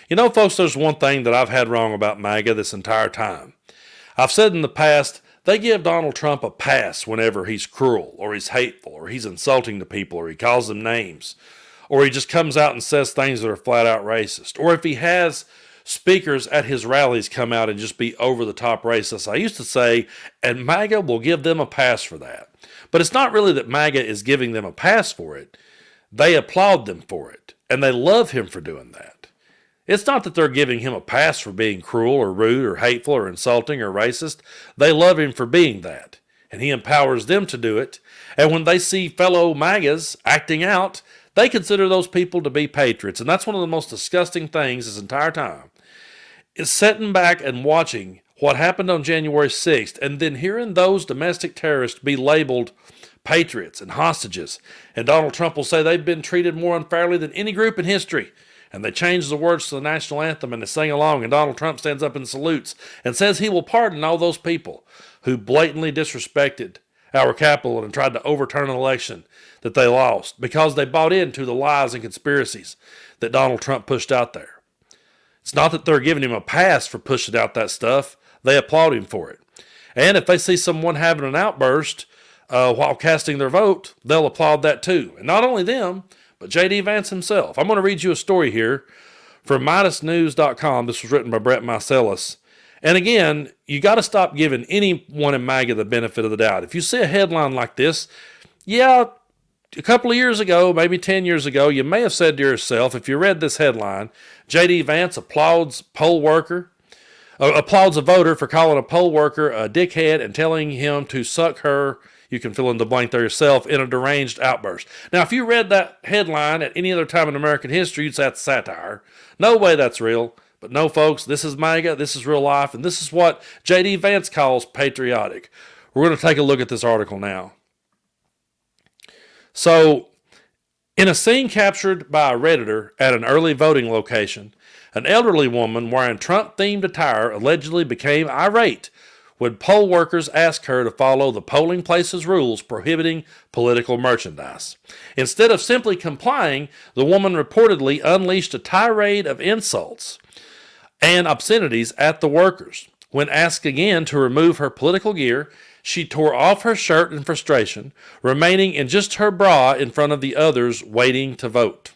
You know, folks, there's one thing that I've had wrong about MAGA this entire time. I've said in the past, they give Donald Trump a pass whenever he's cruel, or he's hateful, or he's insulting to people, or he calls them names, or he just comes out and says things that are flat out racist, or if he has speakers at his rallies come out and just be over the top racist. I used to say, and MAGA will give them a pass for that. But it's not really that MAGA is giving them a pass for it. They applaud them for it, and they love him for doing that. It's not that they're giving him a pass for being cruel or rude or hateful or insulting or racist. They love him for being that, and he empowers them to do it. And when they see fellow MAGAs acting out, they consider those people to be patriots. And that's one of the most disgusting things this entire time, is sitting back and watching what happened on January 6th and then hearing those domestic terrorists be labeled patriots and hostages. And Donald Trump will say they've been treated more unfairly than any group in history. And they change the words to the national anthem and they sing along, and Donald Trump stands up and salutes and says he will pardon all those people who blatantly disrespected our capital and tried to overturn an election that they lost because they bought into the lies and conspiracies that Donald Trump pushed out there. It's not that they're giving him a pass for pushing out that stuff. They applaud him for it. And if they see someone having an outburst while casting their vote, they'll applaud that too. And not only them, but JD Vance himself. I'm going to read you a story here from MidasNews.com. This was written by Brett Marcellus. And again, you got to stop giving anyone in MAGA the benefit of the doubt. If you see a headline like this, yeah, a couple of years ago, maybe 10 years ago, you may have said to yourself, if you read this headline, JD Vance applauds applauds a voter for calling a poll worker a dickhead and telling him to suck her, you can fill in the blank there yourself, in a deranged outburst. Now, if you read that headline at any other time in American history, you'd say that's satire. No way that's real. But no, folks, this is MAGA, this is real life, and this is what JD Vance calls patriotic. We're going to take a look at this article now. So, in a scene captured by a Redditor at an early voting location, an elderly woman wearing Trump-themed attire allegedly became irate when poll workers asked her to follow the polling place's rules prohibiting political merchandise. Instead of simply complying, the woman reportedly unleashed a tirade of insults and obscenities at the workers. When asked again to remove her political gear, she tore off her shirt in frustration, remaining in just her bra in front of the others waiting to vote.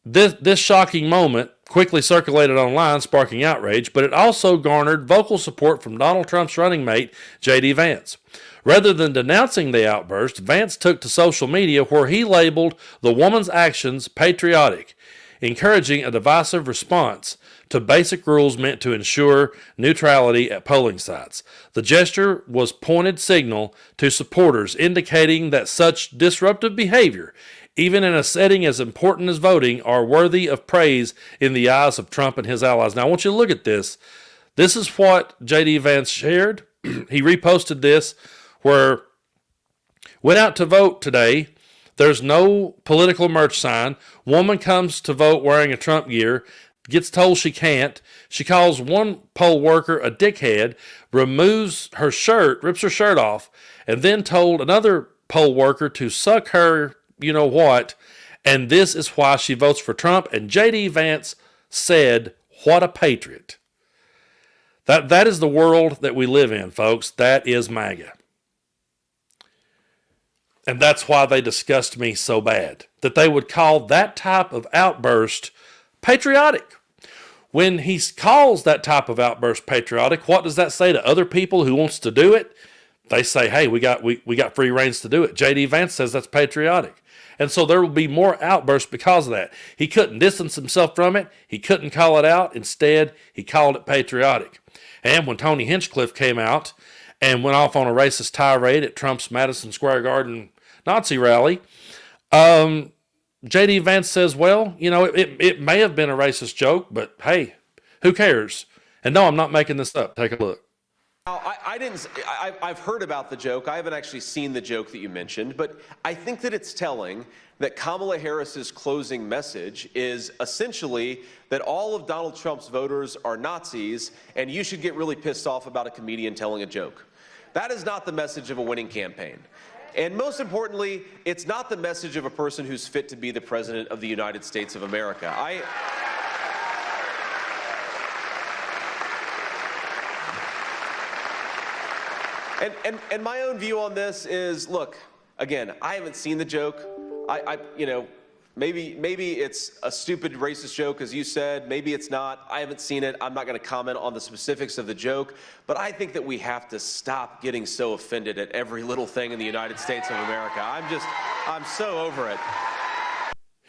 This shocking moment quickly circulated online, sparking outrage, but it also garnered vocal support from Donald Trump's running mate, JD Vance. Rather than denouncing the outburst, Vance took to social media where he labeled the woman's actions patriotic, encouraging a divisive response to basic rules meant to ensure neutrality at polling sites. The gesture was pointed signal to supporters, indicating that such disruptive behavior, even in a setting as important as voting, are worthy of praise in the eyes of Trump and his allies. Now, I want you to look at this. This is what JD Vance shared. He reposted this, where went out to vote today. There's no political merch sign. Woman comes to vote wearing a Trump gear, gets told she can't. She calls one poll worker a dickhead, removes her shirt, rips her shirt off, and then told another poll worker to suck her you know what, and this is why she votes for Trump. And JD Vance said, what a patriot. That is the world that we live in, folks. That is MAGA. And that's why they disgust me so bad, that they would call that type of outburst patriotic. When he calls that type of outburst patriotic, what does that say to other people who wants to do it? They say, hey, we got free reins to do it. JD Vance says that's patriotic. And so there will be more outbursts because of that. He couldn't distance himself from it. He couldn't call it out. Instead, he called it patriotic. And when Tony Hinchcliffe came out and went off on a racist tirade at Trump's Madison Square Garden Nazi rally, JD Vance says, well, you know, it may have been a racist joke, but hey, who cares? And no, I'm not making this up. Take a look. Now, I've heard about the joke. I haven't actually seen the joke that you mentioned, but I think that it's telling that Kamala Harris's closing message is essentially that all of Donald Trump's voters are Nazis and you should get really pissed off about a comedian telling a joke. That is not the message of a winning campaign. And most importantly, it's not the message of a person who's fit to be the president of the United States of America. And my own view on this is, look, again, I haven't seen the joke. Maybe it's a stupid racist joke, as you said. Maybe it's not. I haven't seen it. I'm not going to comment on the specifics of the joke. But I think that we have to stop getting so offended at every little thing in the United States of America. I'm so over it.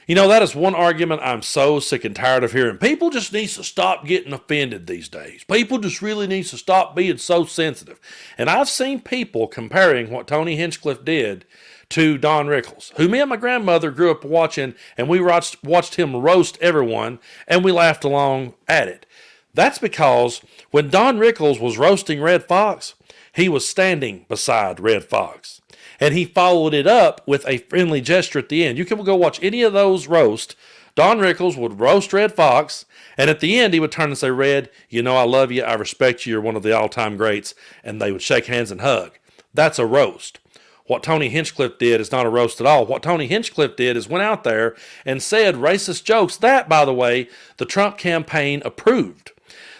You know, that is one argument I'm so sick and tired of hearing. People just need to stop getting offended these days. People just really need to stop being so sensitive. And I've seen people comparing what Tony Hinchcliffe did to Don Rickles, who me and my grandmother grew up watching, and we watched him roast everyone, and we laughed along at it. That's because when Don Rickles was roasting Red Fox, he was standing beside Red Fox. And he followed it up with a friendly gesture at the end. You can go watch any of those roast. Don Rickles would roast Red Fox, and at the end he would turn and say, Red, you know I love you, I respect you, you're one of the all-time greats, and they would shake hands and hug. That's a roast. What Tony Hinchcliffe did is not a roast at all. What Tony Hinchcliffe did is went out there and said racist jokes that, by the way, the Trump campaign approved.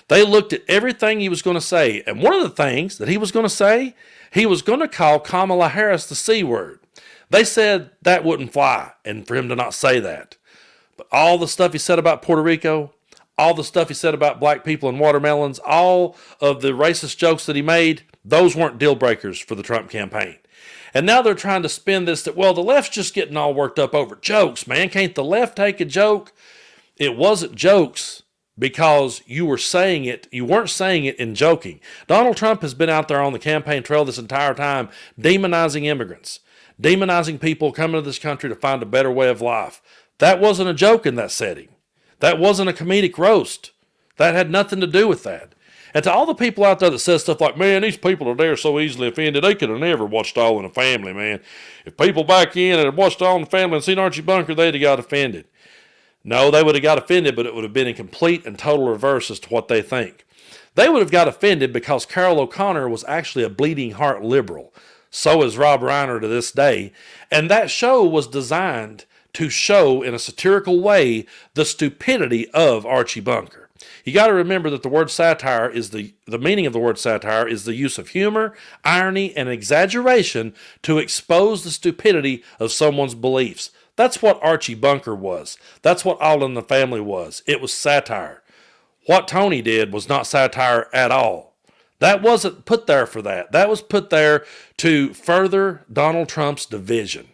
They looked at everything he was going to say, and one of the things that he was going to say, he was going to call Kamala Harris the C word. They said that wouldn't fly, and for him to not say that. But all the stuff he said about Puerto Rico, all the stuff he said about black people and watermelons, all of the racist jokes that he made, those weren't deal breakers for the Trump campaign. And now they're trying to spin this that, well, the left's just getting all worked up over jokes, man. Can't the left take a joke? It wasn't jokes because you were saying it. You weren't saying it in joking. Donald Trump has been out there on the campaign trail this entire time demonizing immigrants, demonizing people coming to this country to find a better way of life. That wasn't a joke in that setting. That wasn't a comedic roast. That had nothing to do with that. And to all the people out there that says stuff like, man, these people are there so easily offended, they could have never watched All in the Family, man. If people back in and had watched All in the Family and seen Archie Bunker, they'd have got offended. No, they would have got offended, but it would have been in complete and total reverse as to what they think. They would have got offended because Carol O'Connor was actually a bleeding heart liberal. So is Rob Reiner to this day. And that show was designed to show in a satirical way the stupidity of Archie Bunker. You got to remember that the word satire is the meaning of the word satire is the use of humor, irony, and exaggeration to expose the stupidity of someone's beliefs. That's what Archie Bunker was. That's what All in the Family was. It was satire. What Tony did was not satire at all. That wasn't put there for that. That was put there to further Donald Trump's division.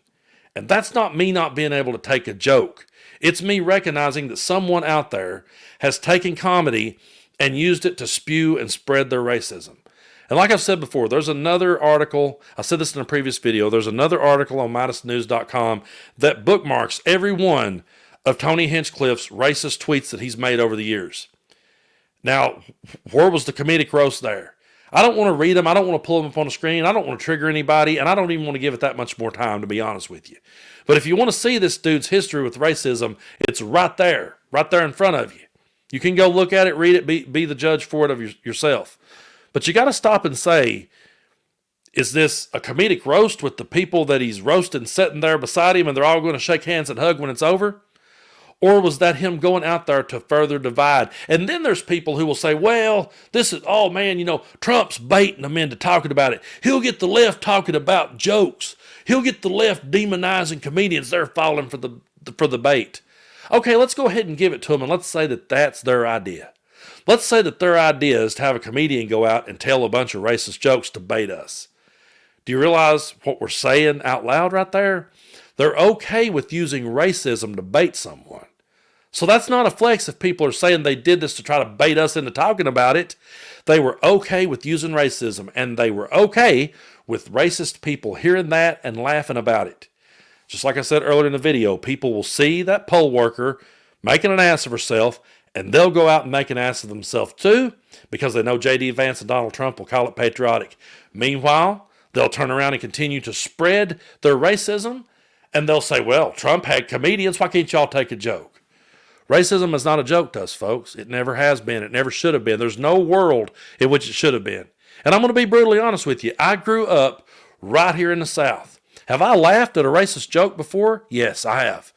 And that's not me not being able to take a joke. It's me recognizing that someone out there has taken comedy and used it to spew and spread their racism. And like I've said before, there's another article, I said this in a previous video, there's another article on MidasNews.com that bookmarks every one of Tony Hinchcliffe's racist tweets that he's made over the years. Now, where was the comedic roast there? I don't want to read them. I don't want to pull them up on the screen. I don't want to trigger anybody, and I don't even want to give it that much more time, to be honest with you. But if you want to see this dude's history with racism, it's right there in front of you. You can go look at it, read it, be the judge for it of yourself. But you got to stop and say, is this a comedic roast with the people that he's roasting sitting there beside him and they're all going to shake hands and hug when it's over? Or was that him going out there to further divide? And then there's people who will say, well, this is, oh man, Trump's baiting them into talking about it. He'll get the left talking about jokes. He'll get the left demonizing comedians. They're falling for the bait. Okay, let's go ahead and give it to them, and let's say that that's their idea. Let's say that their idea is to have a comedian go out and tell a bunch of racist jokes to bait us. Do you realize what we're saying out loud right there? They're okay with using racism to bait someone. So that's not a flex if people are saying they did this to try to bait us into talking about it. They were okay with using racism, and they were okay with racist people hearing that and laughing about it. Just like I said earlier in the video, people will see that poll worker making an ass of herself, and they'll go out and make an ass of themselves too, because they know JD Vance and Donald Trump will call it patriotic. Meanwhile, they'll turn around and continue to spread their racism, and they'll say, well, Trump had comedians, why can't y'all take a joke? Racism is not a joke to us, folks. It never has been. It never should have been. There's no world in which it should have been. And I'm going to be brutally honest with you. I grew up right here in the South. Have I laughed at a racist joke before? Yes, I have.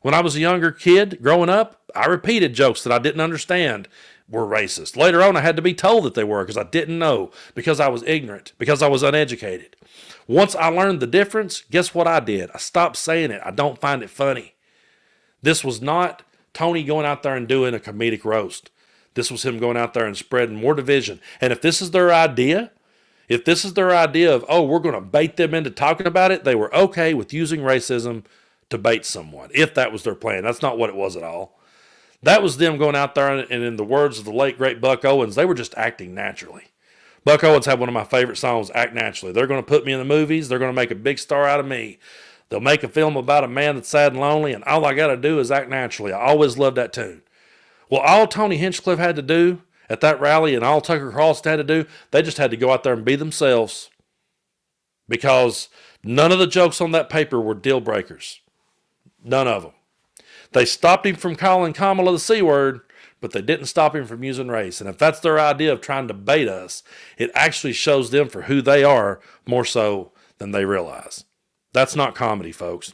When I was a younger kid growing up, I repeated jokes that I didn't understand were racist. Later on, I had to be told that they were because I didn't know, because I was ignorant, because I was uneducated. Once I learned the difference, guess what I did? I stopped saying it. I don't find it funny. This was not Tony going out there and doing a comedic roast. This was him going out there and spreading more division. And if this is their idea, of, oh, we're going to bait them into talking about it, they were okay with using racism to bait someone, if that was their plan. That's not what it was at all. That was them going out there, and in the words of the late, great Buck Owens, they were just acting naturally. Buck Owens had one of my favorite songs, Act Naturally. They're going to put me in the movies. They're going to make a big star out of me. They'll make a film about a man that's sad and lonely, and all I got to do is act naturally. I always loved that tune. Well, all Tony Hinchcliffe had to do at that rally and all Tucker Carlson had to do, they just had to go out there and be themselves, because none of the jokes on that paper were deal breakers. None of them. They stopped him from calling Kamala the C word, but they didn't stop him from using race. And if that's their idea of trying to bait us, it actually shows them for who they are more so than they realize. That's not comedy, folks.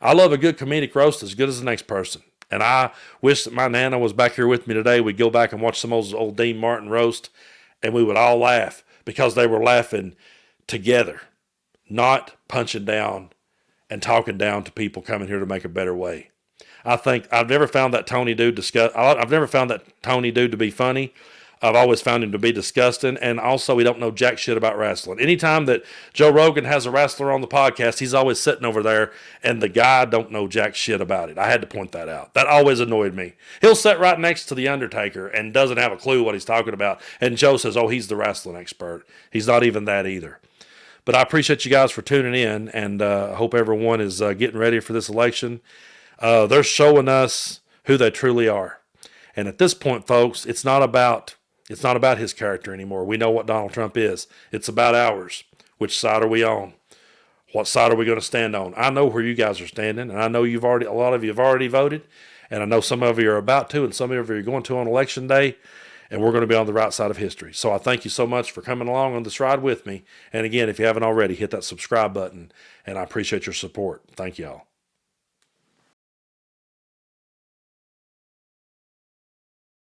I love a good comedic roast as good as the next person. And I wish that my Nana was back here with me today. We'd go back and watch some old Dean Martin roast, and we would all laugh because they were laughing together, not punching down and talking down to people coming here to make a better way. I think I've never found that Tony dude to be funny. I've always found him to be disgusting, and also he don't know jack shit about wrestling. Anytime that Joe Rogan has a wrestler on the podcast, he's always sitting over there, and the guy don't know jack shit about it. I had to point that out. That always annoyed me. He'll sit right next to The Undertaker and doesn't have a clue what he's talking about, and Joe says, oh, he's the wrestling expert. He's not even that either. But I appreciate you guys for tuning in, and I hope everyone is getting ready for this election. They're showing us who they truly are. And at this point, folks, it's not about his character anymore. We know what Donald Trump is. It's about ours. Which side are we on? What side are we going to stand on? I know where you guys are standing, and I know a lot of you have already voted, and I know some of you are about to, and some of you are going to on Election Day, and we're going to be on the right side of history. So I thank you so much for coming along on this ride with me. And again, if you haven't already, hit that subscribe button, and I appreciate your support. Thank you all.